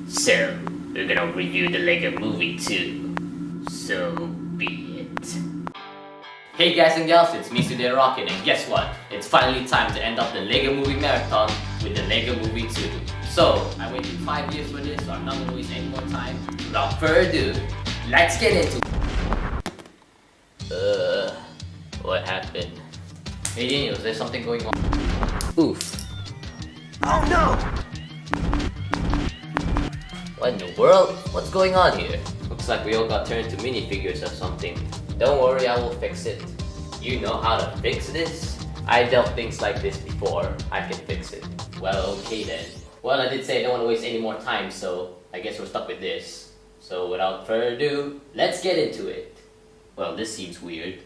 So, we're gonna review the Lego Movie 2. So be it. Hey guys and gals, it's me Today Rocket, and guess what? It's finally time to end up the Lego Movie Marathon with the Lego Movie 2. So, I waited 5 years for this, so I'm not gonna waste any more time. Without further ado, let's get into it. What happened? Hey Daniel, is there something going on? Oof. Oh no! What in the world? What's going on here? Looks like we all got turned into minifigures or something. Don't worry, I will fix it. You know how to fix this? I dealt things like this before. I can fix it. Well, okay then. Well, I did say I don't want to waste any more time, so I guess we're stuck with this. So without further ado, let's get into it. Well, this seems weird.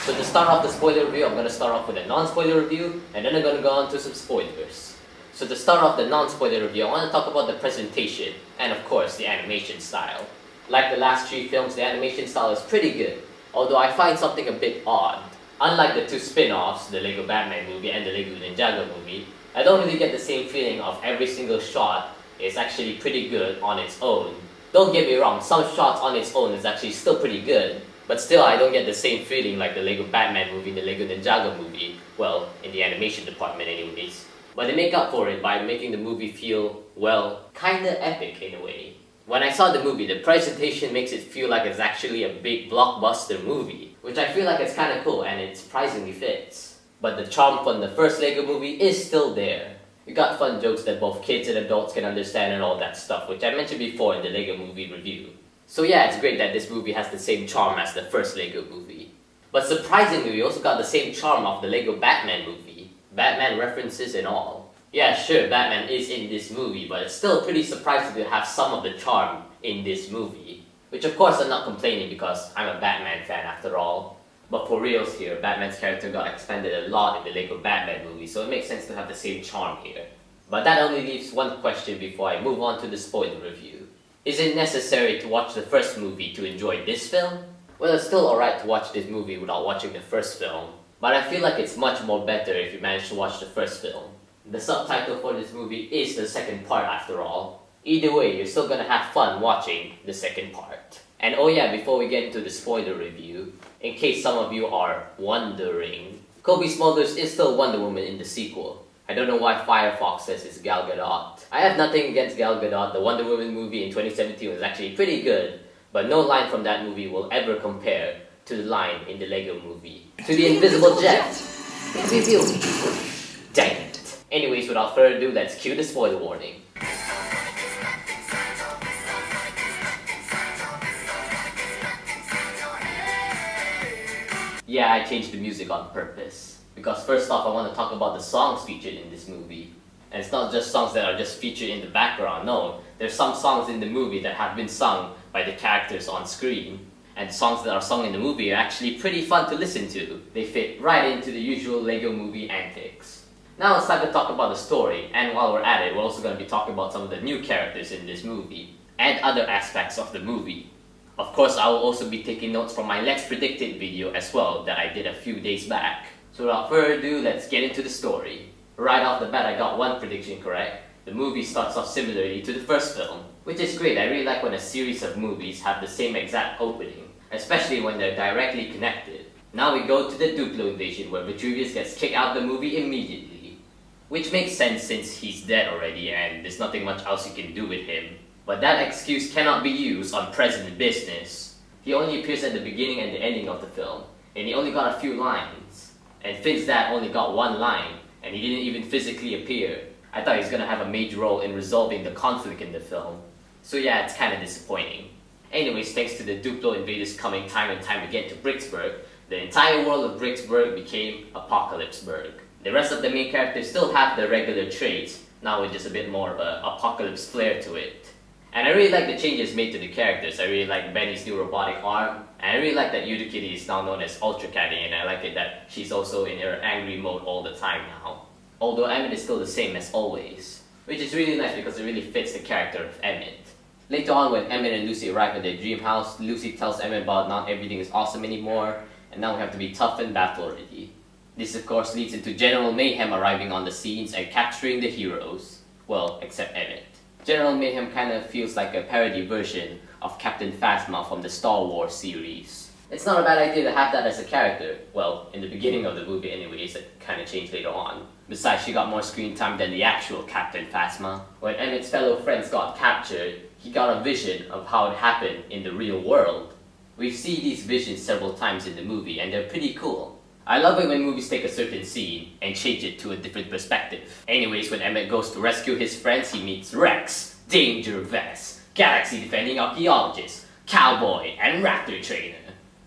So to start off the spoiler review, I'm going to start off with a non-spoiler review, and then I'm going to go on to some spoilers. So to start off the non-spoiler review, I want to talk about the presentation, and of course the animation style. Like the last 3 films, the animation style is pretty good, although I find something a bit odd. Unlike the 2 spin-offs, the Lego Batman movie and the Lego Ninjago movie, I don't really get the same feeling of every single shot is actually pretty good on its own. Don't get me wrong, some shots on its own is actually still pretty good, but still I don't get the same feeling like the Lego Batman movie and the Lego Ninjago movie, well, in the animation department anyways. But they make up for it by making the movie feel, well, kinda epic in a way. When I saw the movie, the presentation makes it feel like it's actually a big blockbuster movie, which I feel like it's kinda cool and it surprisingly fits. But the charm from the first Lego movie is still there. You got fun jokes that both kids and adults can understand and all that stuff, which I mentioned before in the Lego movie review. So yeah, it's great that this movie has the same charm as the first Lego movie. But surprisingly, we also got the same charm of the Lego Batman movie. Batman references and all. Yeah, sure, Batman is in this movie, but it's still pretty surprising to have some of the charm in this movie. Which of course I'm not complaining because I'm a Batman fan after all. But for reals here, Batman's character got expanded a lot in the Lego Batman movie, so it makes sense to have the same charm here. But that only leaves one question before I move on to the spoiler review. Is it necessary to watch the first movie to enjoy this film? Well, it's still alright to watch this movie without watching the first film, but I feel like it's much more better if you manage to watch the first film. The subtitle for this movie is the second part after all. Either way, you're still gonna have fun watching the second part. And oh yeah, before we get into the spoiler review, in case some of you are wondering, Cobie Smulders is still Wonder Woman in the sequel. I don't know why Firefox says it's Gal Gadot. I have nothing against Gal Gadot. The Wonder Woman movie in 2017 was actually pretty good, but no line from that movie will ever compare to the line in the Lego movie. To the invisible jet! Pew pew pew! Dang it. Anyways, without further ado, let's cue the spoiler warning. Yeah, I changed the music on purpose. Because first off, I want to talk about the songs featured in this movie. And it's not just songs that are just featured in the background, no. There's some songs in the movie that have been sung by the characters on screen. And songs that are sung in the movie are actually pretty fun to listen to. They fit right into the usual Lego movie antics. Now it's time to talk about the story, and while we're at it, we're also going to be talking about some of the new characters in this movie, and other aspects of the movie. Of course, I will also be taking notes from my Let's Predict It video as well that I did a few days back. So without further ado, let's get into the story. Right off the bat, I got one prediction correct. The movie starts off similarly to the first film, which is great. I really like when a series of movies have the same exact opening, especially when they're directly connected. Now we go to the Duplo invasion where Vitruvius gets kicked out of the movie immediately. Which makes sense since he's dead already and there's nothing much else you can do with him. But that excuse cannot be used on present business. He only appears at the beginning and the ending of the film, and he only got a few lines. And Finn's dad only got one line, and he didn't even physically appear. I thought he was gonna have a major role in resolving the conflict in the film. So yeah, it's kinda disappointing. Anyways, thanks to the Duplo invaders coming time and time again to Bricksburg, the entire world of Bricksburg became Apocalypseburg. The rest of the main characters still have their regular traits, now with just a bit more of an apocalypse flair to it. And I really like the changes made to the characters. I really like Benny's new robotic arm, and I really like that Utikitty is now known as Ultra Catty, and I like it that she's also in her angry mode all the time now. Although Emmett is still the same as always, which is really nice because it really fits the character of Emmett. Later on, when Emmett and Lucy arrive at their dream house, Lucy tells Emmett about not everything is awesome anymore, and now we have to be tough and battle ready. This of course leads into General Mayhem arriving on the scenes and capturing the heroes. Well, except Emmett. General Mayhem kind of feels like a parody version of Captain Phasma from the Star Wars series. It's not a bad idea to have that as a character. Well, in the beginning of the movie anyways, it kind of changed later on. Besides, she got more screen time than the actual Captain Phasma. When Emmett's fellow friends got captured, he got a vision of how it happened in the real world. We see these visions several times in the movie and they're pretty cool. I love it when movies take a certain scene and change it to a different perspective. Anyways, when Emmett goes to rescue his friends, he meets Rex, Danger Vest, Galaxy Defending Archaeologist, Cowboy, and Raptor Trainer.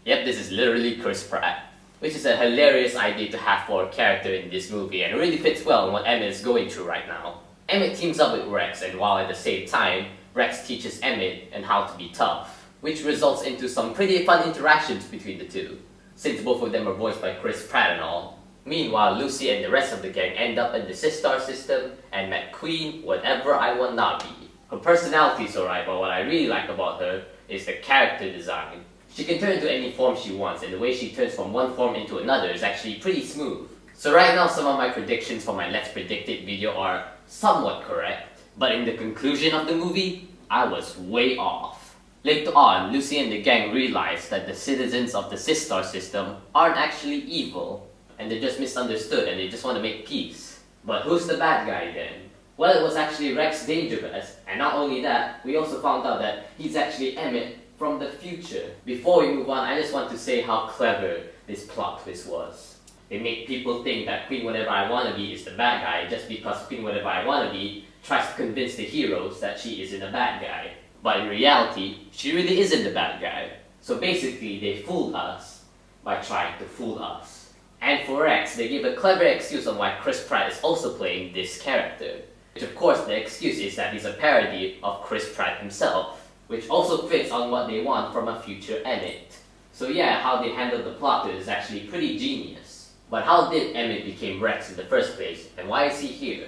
Yep, this is literally Chris Pratt, which is a hilarious idea to have for a character in this movie and really fits well in what Emmett is going through right now. Emmett teams up with Rex, and while at the same time, Rex teaches Emmett on how to be tough, which results into some pretty fun interactions between the two, since both of them are voiced by Chris Pratt and all. Meanwhile, Lucy and the rest of the gang end up in the Sistar system and met Queen, whatever I want not be. Her personality is alright, but what I really like about her is the character design. She can turn into any form she wants, and the way she turns from one form into another is actually pretty smooth. So right now, some of my predictions for my Let's Predict It video are somewhat correct, but in the conclusion of the movie, I was way off. Later on, Lucy and the gang realize that the citizens of the Sistar system aren't actually evil, and they're just misunderstood and they just want to make peace. But who's the bad guy then? Well, it was actually Rex Dangerous, and not only that, we also found out that he's actually Emmett from the future. Before we move on, I just want to say how clever this plot twist was. It made people think that Queen Whatever I Wanna Be is the bad guy just because Queen Whatever I Wanna Be tries to convince the heroes that she isn't a bad guy. But in reality, she really isn't the bad guy. So basically, they fooled us by trying to fool us. And for Rex, they gave a clever excuse on why Chris Pratt is also playing this character. Which of course, the excuse is that he's a parody of Chris Pratt himself, which also fits on what they want from a future Emmett. So yeah, how they handled the plot twist is actually pretty genius. But how did Emmett become Rex in the first place, and why is he here?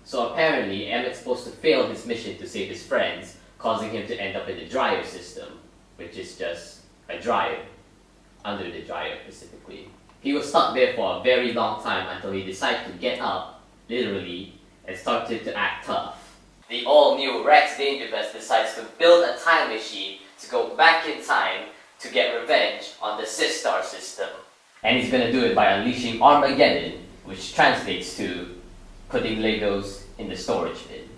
So apparently, Emmett's supposed to fail his mission to save his friends, causing him to end up in the dryer system, which is just a dryer, under the dryer specifically. He was stuck there for a very long time until he decided to get up, literally, and started to act tough. The all-new Rex Dangerous decides to build a time machine to go back in time to get revenge on the Sistar system. And he's gonna do it by unleashing Armageddon, which translates to putting Legos in the storage bin,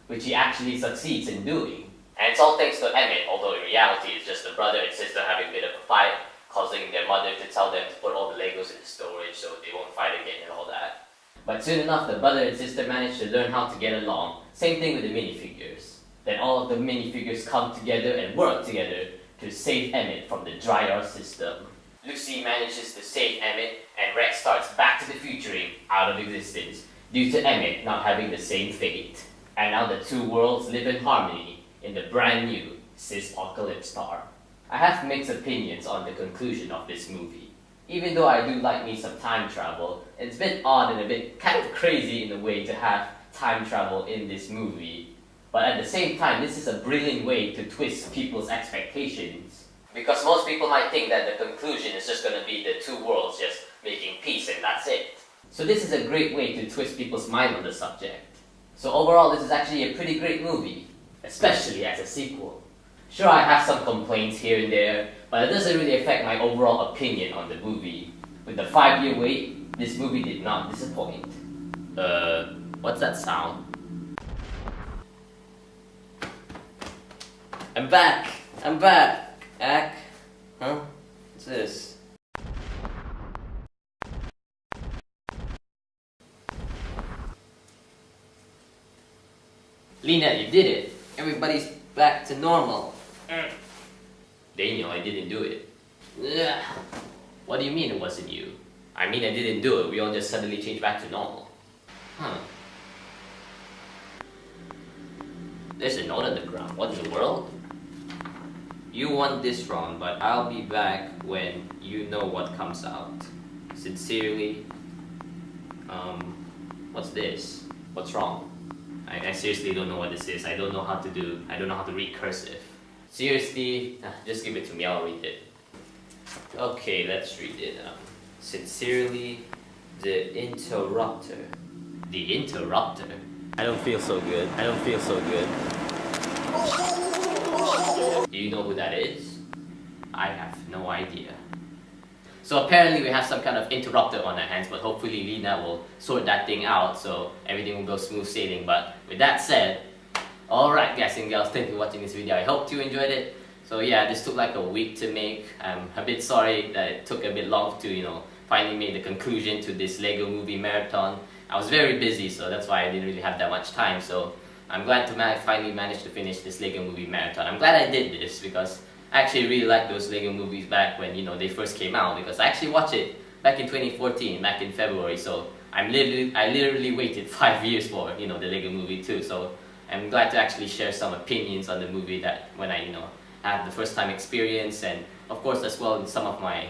which he actually succeeds in doing. And it's all thanks to Emmett, although in reality it's just the brother and sister having a bit of a fight, causing their mother to tell them to put all the Legos in the storage so they won't fight again and all that. But soon enough, the brother and sister manage to learn how to get along. Same thing with the minifigures. Then all of the minifigures come together and work together to save Emmett from the dryer system. Lucy manages to save Emmett, and Rex starts Back to the Futuring out of existence due to Emmett not having the same fate. And now the two worlds live in harmony in the brand new Sis-Apocalypse-Star. I have mixed opinions on the conclusion of this movie. Even though I do like me some time travel, it's a bit odd and a bit kind of crazy in a way to have time travel in this movie. But at the same time, this is a brilliant way to twist people's expectations. Because most people might think that the conclusion is just gonna be the two worlds just making peace and that's it. So this is a great way to twist people's mind on the subject. So overall, this is actually a pretty great movie, especially as a sequel. Sure, I have some complaints here and there, but it doesn't really affect my overall opinion on the movie. With the 5-year wait, this movie did not disappoint. What's that sound? I'm back! I'm back! Ack? Huh? What's this? Lena, you did it! Everybody's back to normal. Daniel, I didn't do it. Ugh. What do you mean it wasn't you? I mean I didn't do it, we all just suddenly changed back to normal. Huh. There's a note on the ground. What in the world? You won this round, but I'll be back when you know what comes out. Sincerely, what's this? What's wrong? I seriously don't know what this is. I don't know how to read cursive. Seriously, just give it to me, I'll read it. Okay, let's read it. Sincerely, the Interrupter. The Interrupter? I don't feel so good. Do you know who that is? I have no idea. So apparently we have some kind of interrupter on our hands, but hopefully Lina will sort that thing out so everything will go smooth sailing. But with that said, alright guys and girls, thank you for watching this video. I hope you enjoyed it. So yeah, this took like a week to make. I'm a bit sorry that it took a bit long to, finally make the conclusion to this Lego Movie marathon. I was very busy, so that's why I didn't really have that much time. So I'm glad to finally manage to finish this Lego Movie marathon. I'm glad I did this because I actually really liked those Lego movies back when they first came out, because I actually watched it back in 2014, back in February. So I literally waited 5 years for the Lego Movie 2. So I'm glad to actually share some opinions on the movie that when I had the first time experience, and of course as well some of my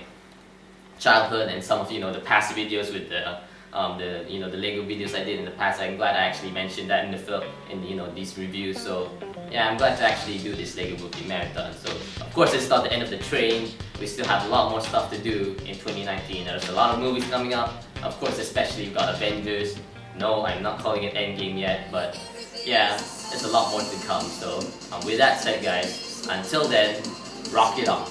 childhood and some of the past videos with the Lego videos I did in the past. I'm glad I actually mentioned that in the film, in these reviews. So yeah, I'm glad to actually do this Lego Movie marathon. So of course it's not the end of the train. We still have a lot more stuff to do in 2019. There's a lot of movies coming up. Of course, especially you've got Avengers. No, I'm not calling it Endgame yet, but yeah, there's a lot more to come. So with that said guys, until then, rock it on.